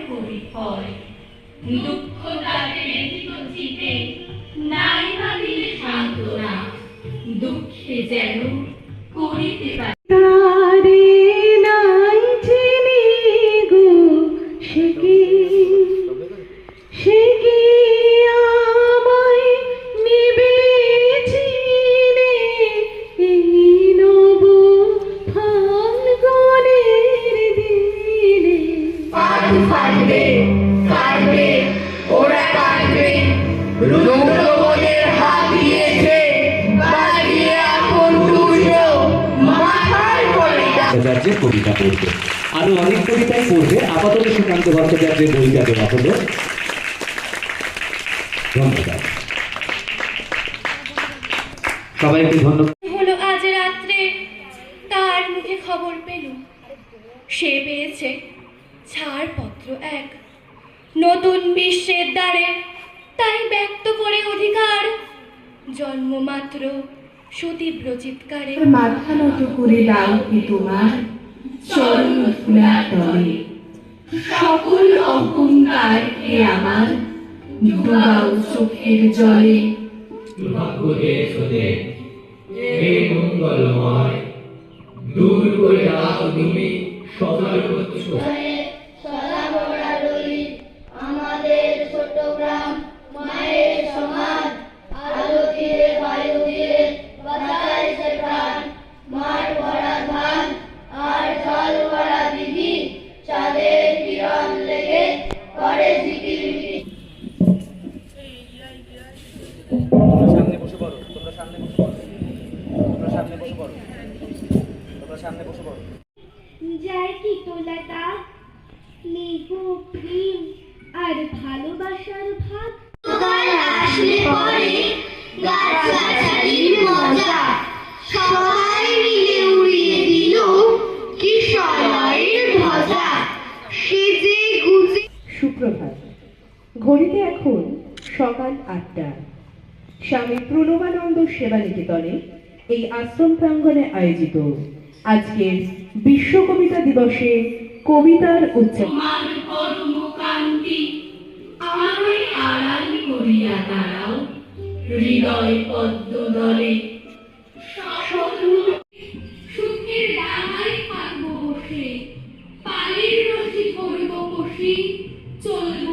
করি ভয়। দুঃখ তাকে ব্যথিত চিতে নাই বা দিলে সান্ত্বনা, দুঃখে যেন করিতে পারি নাই চিনি গো সে কি আমায় নিবে চিনে এই নব ফাল্গুনের দিনে। ফাটবে কাটবে ওরা কাটবে, রুদ্র বনের হাত দিয়েছে বাড়িয়ে আপন দুর্য মাথায় পড়ে। ভট্টাচার্যের কবিতা পড়বে, আরো অনেক কবিতাই পড়বে। আপাতত সুকান্ত ভট্টাচার্যের বইটা দেওয়া হলো। ধন্যবাদ সবাইকে। ধন্যবাদ। হলো আজ রাত্রে তার মুখে খবর পেল, সে পেয়েছে ছাড়পত্র এক নতুন বিশ্বের দ্বারে, তাই ব্যক্ত করে অধিকার জন্মমাত্র সুতীব্র চিৎকারে। মাথা নত করে দাও কি তোমার চরণ ফুলার তলে, সকল অহংকার কে আমার ডুবাও চোখের জলে। মঙ্গলময় দূর করে দাও তুমি সতর্ক। আমাদের ছোট গ্রাম মায়ের সমাজ, আলো দিয়ে বায়ু দিয়ে বাঁচাইছে প্রাণ। মাঠ ভরা ধান আর জল ভরা দিঘি, চাঁদের কিরণ লেগে করে ঝিকিমিকি। সামনে বসে পড়ো, তোমরা সামনে বসে পড়ো, তোমরা সামনে বসে পড়ো, তোমরা সামনে বসে পড়ো। যায় কি তোলাটা লিখো প্রেম আর ভালোবাসার ভাগ। আসলে পরে গাছগাছালির মজা, সবাই মিলে উড়িয়ে দিল কিশোরের ধ্বজা। সেজে গুজে। সুপ্রভাত। ঘড়িতে এখন সকাল 8টা। স্বামী প্রণবানন্দ সেবা নিকেতনে এই আশ্রম প্রাঙ্গণে আয়োজিত আজকের বিশ্ব কবিতা দিবসে কবিতার উচ্চারণ। আমার কর্মকান্তি আমায় আড়াল করিয়া দাঁড়াও, হৃদয় পদ্ম দলে সুখের ডাঙায় থাকবো বসে, পালির রশি করব বসি, চলব